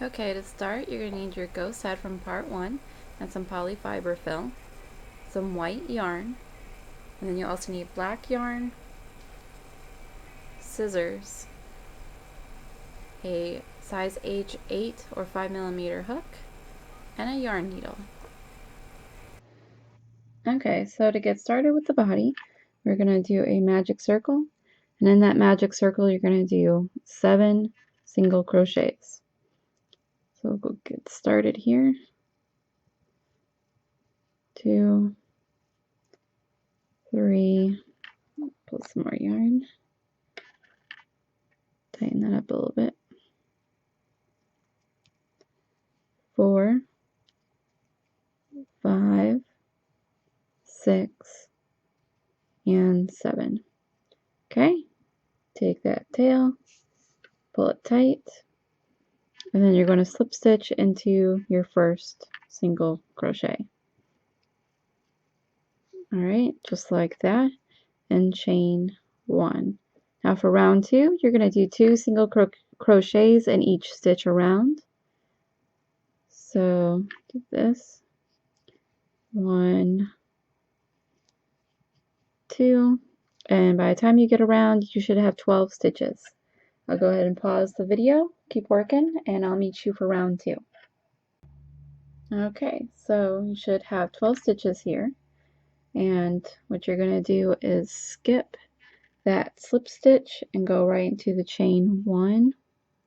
Okay, to start, you're going to need your ghost head from part 1 and some polyfiber fill, some white yarn, and then you also need black yarn, scissors, a size H 8 or 5mm hook, and a yarn needle. Okay, so to get started with the body, we're going to do a magic circle, and in that magic circle you're going to do 7 single crochets. So we'll go get started here. 2, 3, pull some more yarn, tighten that up a little bit. 4, 5, 6, and 7. Okay, take that tail, pull it tight, and then you're going to slip stitch into your first single crochet. Alright, just like that, and chain 1. Now for round 2, you're going to do 2 single crochets in each stitch around. So do this, 1, 2, and by the time you get around, you should have 12 stitches. I'll go ahead and pause the video, keep working, and I'll meet you for round 2. Okay, so you should have 12 stitches here, and what you're going to do is skip that slip stitch and go right into the chain 1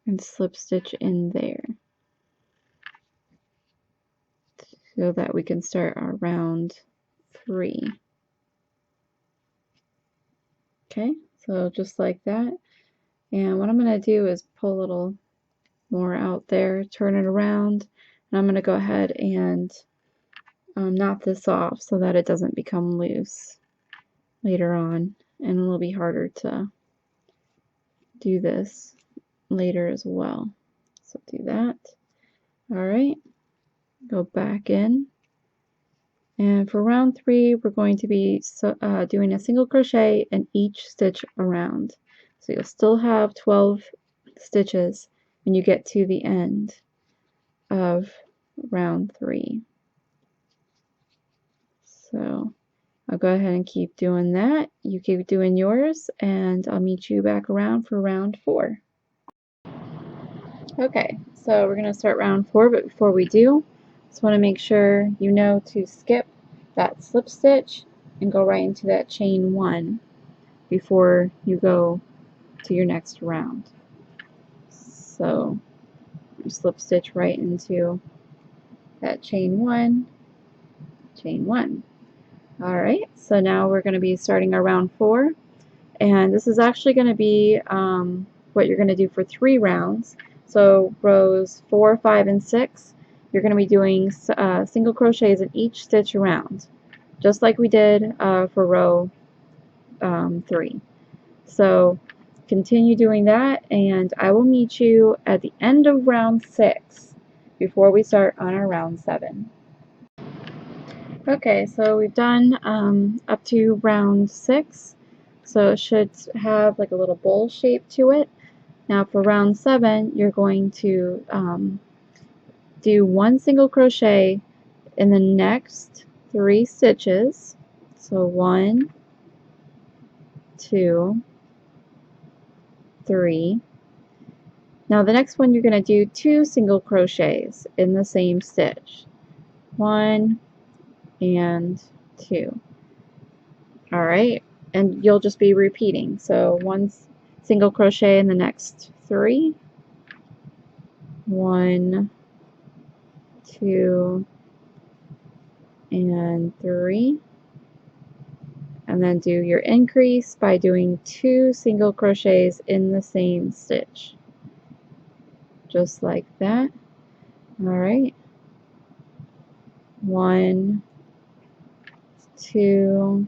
and slip stitch in there so that we can start our round 3. Okay, so just like that, and what I'm going to do is pull a little more out there, turn it around, and I'm going to go ahead and knot this off so that it doesn't become loose later on, and it'll be harder to do this later as well. So do that. Alright, go back in, and for round 3 we're going to be doing a single crochet in each stitch around. So you'll still have 12 stitches when you get to the end of round 3. So I'll go ahead and keep doing that. You keep doing yours, and I'll meet you back around for round 4. Okay, so we're going to start round 4, but before we do, just want to make sure you know to skip that slip stitch and go right into that chain 1 before you go to your next round. So you slip stitch right into that chain 1, chain 1. Alright, so now we're going to be starting our round 4, and this is actually going to be what you're going to do for 3 rounds. So rows 4, 5, and 6, you're going to be doing single crochets in each stitch around, just like we did for row 3. So continue doing that, and I will meet you at the end of round 6 before we start on our round 7. Okay, so we've done up to round 6, so it should have like a little bowl shape to it. Now for round 7, you're going to do 1 single crochet in the next 3 stitches. So 1, 2, 3. Now the next one you're going to do 2 single crochets in the same stitch. 1 and 2. Alright, and you'll just be repeating. So 1 single crochet in the next 3. 1, 2, and 3. And then do your increase by doing 2 single crochets in the same stitch. Just like that. Alright. 1, 2,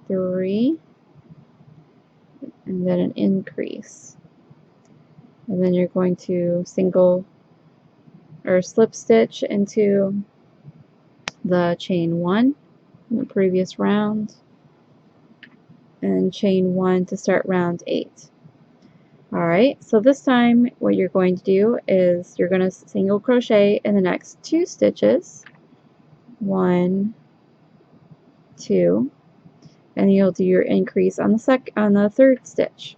3, and then an increase. And then you're going to single or slip stitch into the chain 1 in the previous round, and chain 1 to start round 8. Alright, so this time what you're going to do is you're going to single crochet in the next 2 stitches. 1, 2, and you'll do your increase on the third stitch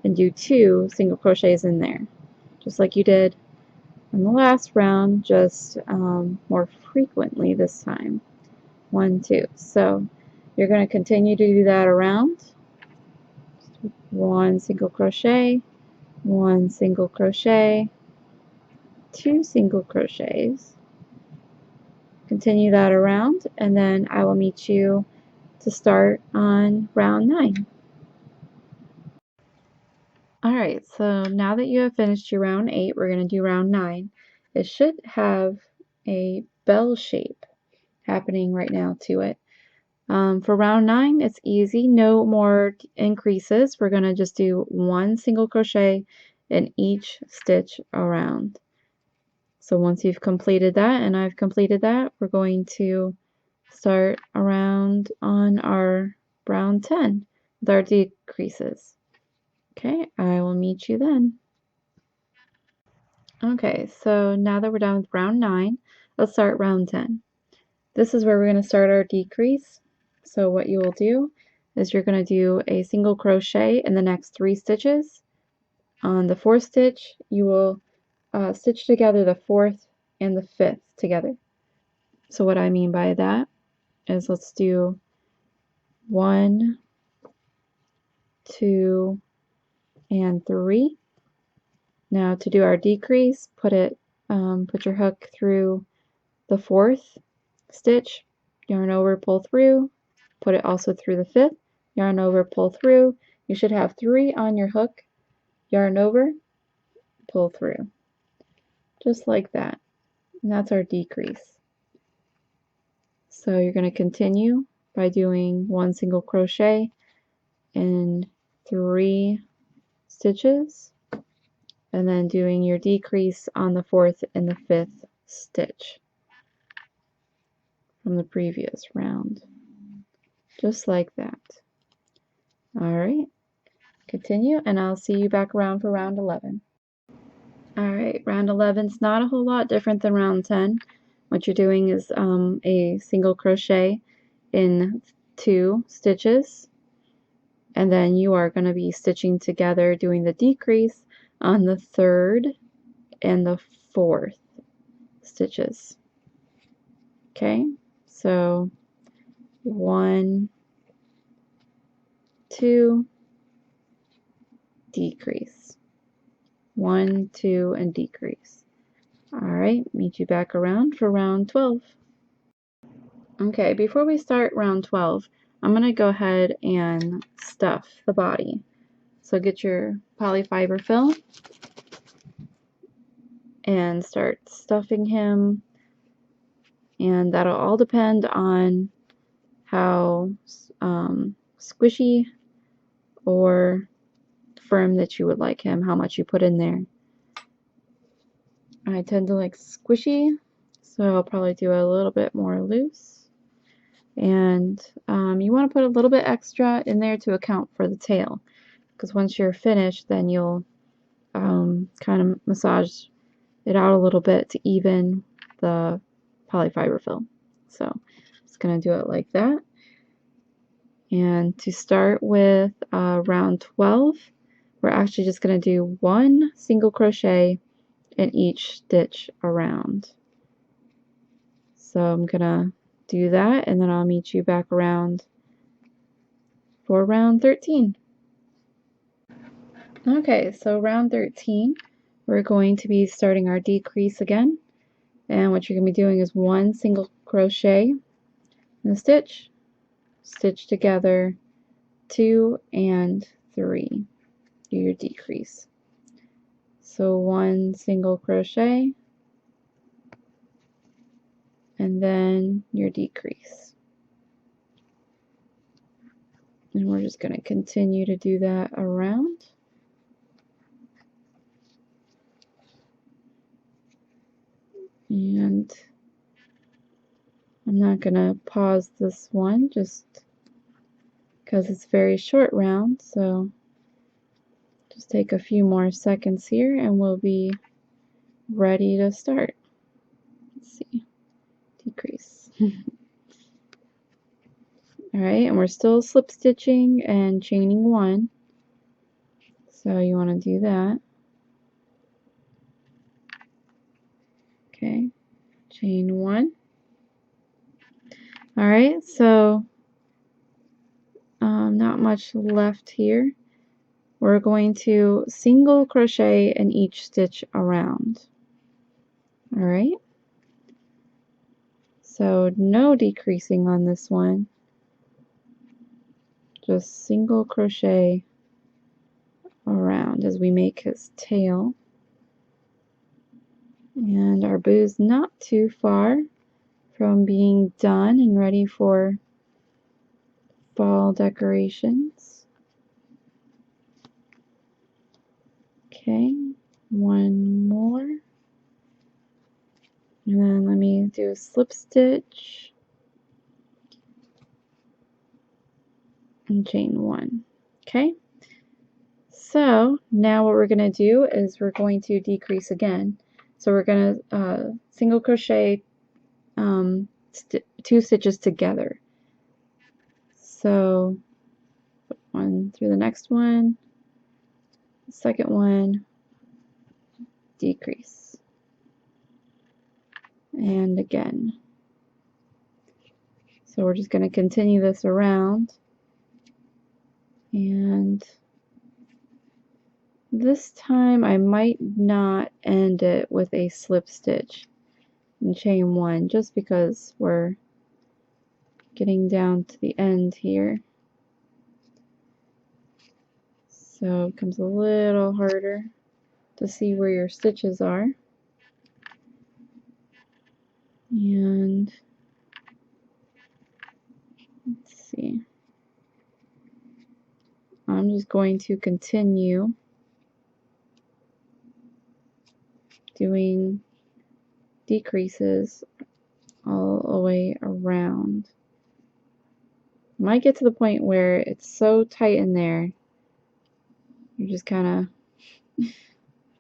and do 2 single crochets in there, just like you did in the last round, just more frequently this time. 1, 2. So you're going to continue to do that around. 1 single crochet, 1 single crochet, 2 single crochets. Continue that around, and then I will meet you to start on round 9. Alright, so now that you have finished your round 8, we're going to do round 9. It should have a bell shape happening right now to it. For round 9, it's easy, no more increases. We're going to just do 1 single crochet in each stitch around. So once you've completed that, and I've completed that, we're going to start around on our round 10 with our decreases. Okay, I will meet you then. Okay, so now that we're done with round 9, let's start round 10. This is where we're going to start our decrease. So what you will do is you're going to do a single crochet in the next 3 stitches. On the 4th stitch, you will stitch together the 4th and the 5th together. So what I mean by that is let's do 1, 2, and 3. Now to do our decrease, put your hook through the 4th stitch, yarn over, pull through, put it also through the 5th, yarn over, pull through. You should have 3 on your hook, yarn over, pull through, just like that. And that's our decrease. So you're going to continue by doing 1 single crochet in 3 stitches, and then doing your decrease on the 4th and the 5th stitch from the previous round, just like that. Alright, continue, and I'll see you back around for round 11. Alright, round 11 is not a whole lot different than round 10. What you're doing is a single crochet in 2 stitches, and then you are going to be stitching together, doing the decrease on the 3rd and the 4th stitches. Okay, so 1, 2, decrease, 1, 2, and decrease. Alright, meet you back around for round 12. Okay, before we start round 12, I'm going to go ahead and stuff the body. So get your polyfiber fill and start stuffing him, and that'll all depend on how squishy or firm that you would like him, how much you put in there. I tend to like squishy, so I'll probably do a little bit more loose. And you want to put a little bit extra in there to account for the tail, because once you're finished, then you'll kind of massage it out a little bit to even the polyfiber fill. So just going to do it like that. And to start with round 12, we're actually just going to do 1 single crochet in each stitch around. So I'm going to do that, and then I'll meet you back around for round 13. Okay, so round 13, we're going to be starting our decrease again. And what you're going to be doing is 1 single crochet in a stitch, stitch together 2 and 3, do your decrease. So 1 single crochet, and then your decrease. And we're just going to continue to do that around. And I'm not going to pause this one just because it's a very short round, so Just take a few more seconds here and we'll be ready to start. Let's see, decrease. Alright, and we're still slip stitching and chaining 1. So you want to do that. Okay, chain 1. Alright, so not much left here. We're going to single crochet in each stitch around. Alright, so no decreasing on this one, just single crochet around as we make his tail. And our boo's not too far from being done and ready for fall decorations. Okay, one more. And then let me do a slip stitch and chain 1. Okay, so now what we're going to do is we're going to decrease again. So we're going to single crochet 2 stitches together. So one through the next one, second one, decrease, and again. So we're just going to continue this around, and this time I might not end it with a slip stitch and chain 1 just because we're getting down to the end here. So it becomes a little harder to see where your stitches are. And let's see. I'm just going to continue doing decreases all the way around. Might get to the point where it's so tight in there, you're just kind of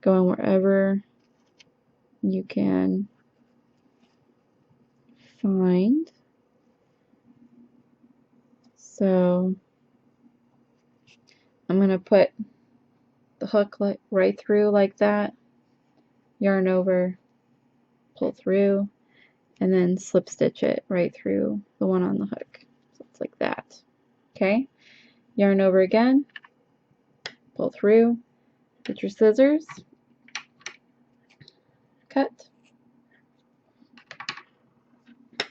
going wherever you can find. So I'm going to put the hook right through like that, yarn over, pull through, and then slip stitch it right through the one on the hook. So it's like that. Okay, yarn over again, pull through, get your scissors, cut.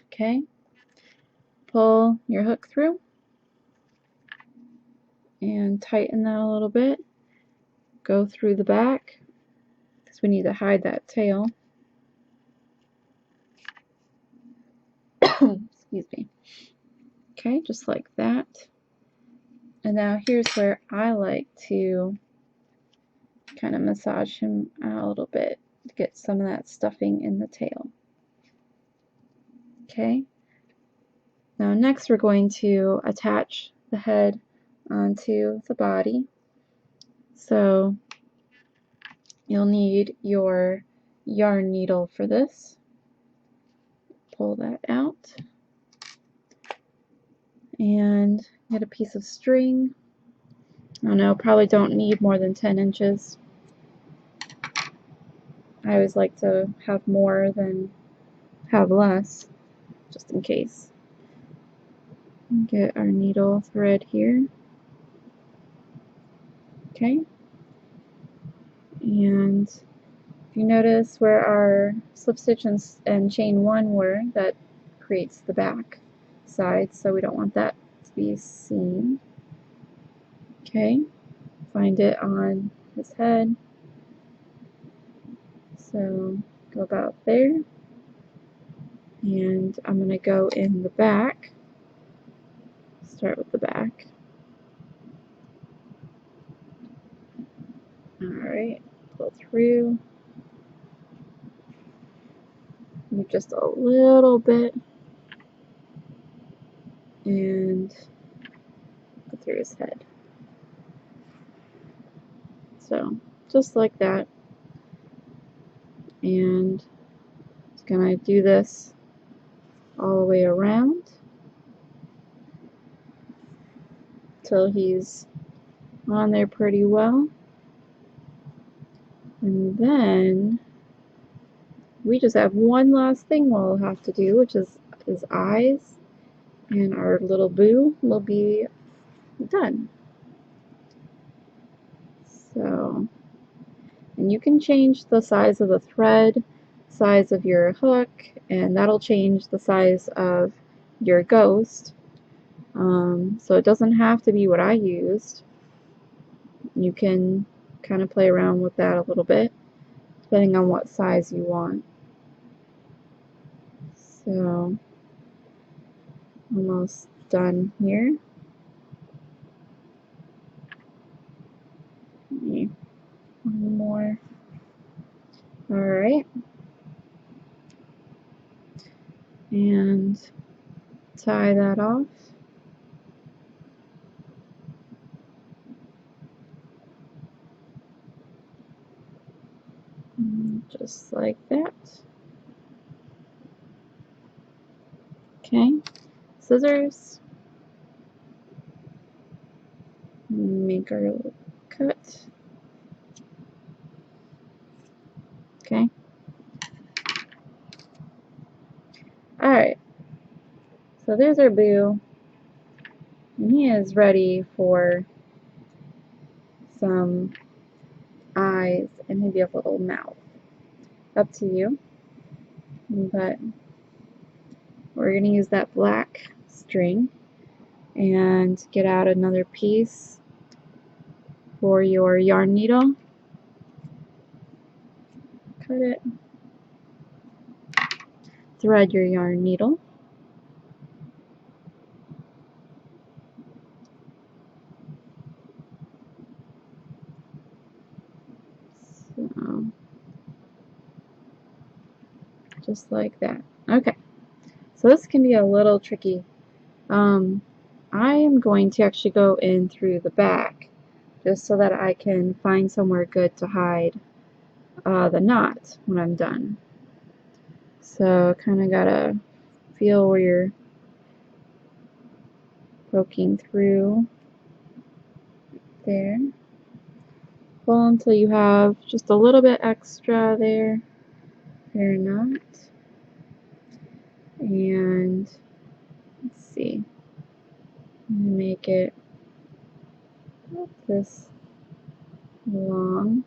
Okay, pull your hook through and tighten that a little bit. Go through the back because we need to hide that tail. Excuse me. Okay, just like that. And now here's where I like to kind of massage him out a little bit to get some of that stuffing in the tail. Okay, now next we're going to attach the head onto the body. So you'll need your yarn needle for this. Pull that out and get a piece of string. I don't know, probably don't need more than 10 inches. I always like to have more than have less, just in case. Get our needle thread here. Okay. And if you notice where our slip stitch and chain 1 were, that creates the back side, so we don't want that to be seen. Okay. Find it on his head. So go about there. And I'm going to go in the back. Start with the back. Alright, pull through. Move just a little bit. And go through his head. So just like that, and just gonna do this all the way around till he's on there pretty well. And then we just have one last thing we'll have to do, which is his eyes, and our little boo will be done. So, and you can change the size of the thread, size of your hook, and that'll change the size of your ghost. So it doesn't have to be what I used. You can kind of play around with that a little bit, depending on what size you want. So, almost done here. Maybe one more. Alright. And tie that off. Just like that. Okay, scissors. Make our little cut. Okay. Alright, so there's our boo, and he is ready for some eyes and maybe a little mouth. Up to you, but we're going to use that black string and get out another piece for your yarn needle. Cut it. Thread your yarn needle. So, just like that. Okay, so this can be a little tricky. I am going to actually go in through the back just so that I can find somewhere good to hide the knot when I'm done. So kind of gotta feel where you're poking through there. Pull until you have just a little bit extra there for your knot. And let's see, make it this long.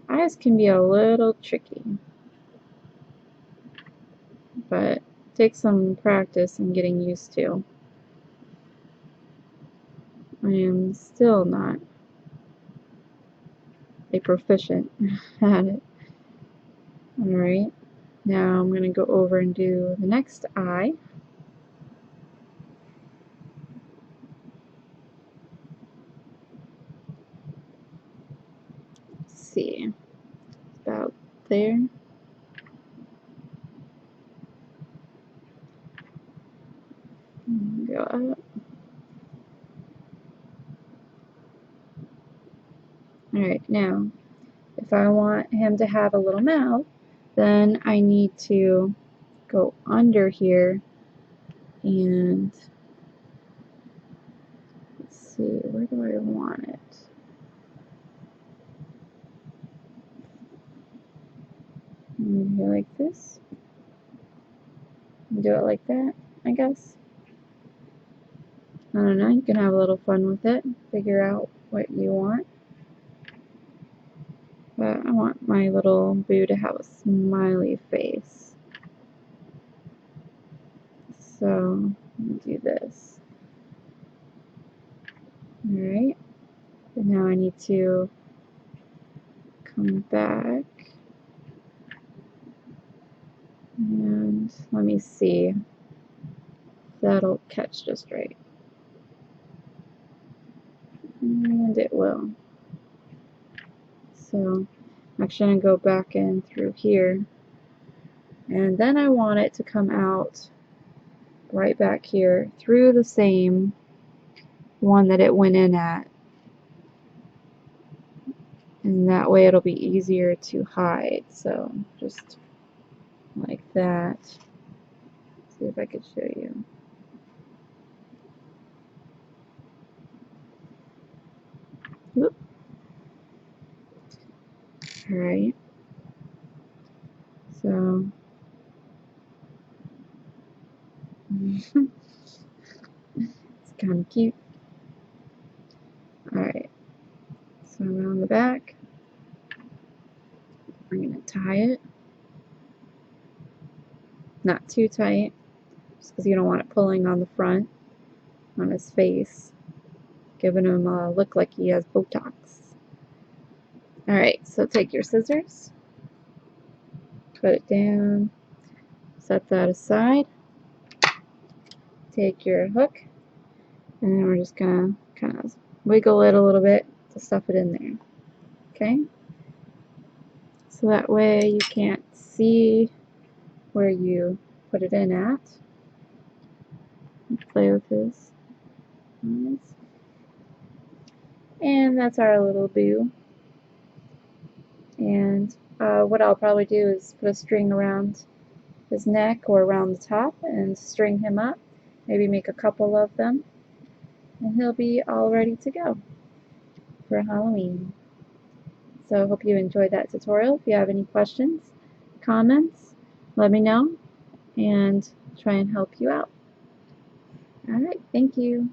Eyes can be a little tricky, but take some practice and getting used to. I am still not a proficient at it. Alright, now I'm going to go over and do the next eye. Let's see, about there. Go up. Alright, now if I want him to have a little mouth, then I need to go under here and let's see, where do I want it? Maybe like this. Do it like that, I guess. I don't know, you can have a little fun with it, figure out what you want. But I want my little boo to have a smiley face. So, do this. Alright, and now I need to come back. And let me see if that'll catch just right. And it will. So I'm actually going to go back in through here. And then I want it to come out right back here through the same one that it went in at. and that way it'll be easier to hide. So just like that. See if I could show you. Whoop. Alright, so it's kind of cute. Alright, so around the back, we're going to tie it. Not too tight, just because you don't want it pulling on the front, on his face, giving him a look like he has Botox. Alright, so take your scissors, put it down, set that aside, take your hook, and then we're just going to kind of wiggle it a little bit to stuff it in there. Okay? So that way you can't see where you put it in at. Play with his eyes. And that's our little boo. And what I'll probably do is put a string around his neck or around the top and string him up. Maybe make a couple of them. And he'll be all ready to go for Halloween. So I hope you enjoyed that tutorial. If you have any questions, comments, let me know and try and help you out. Alright, thank you.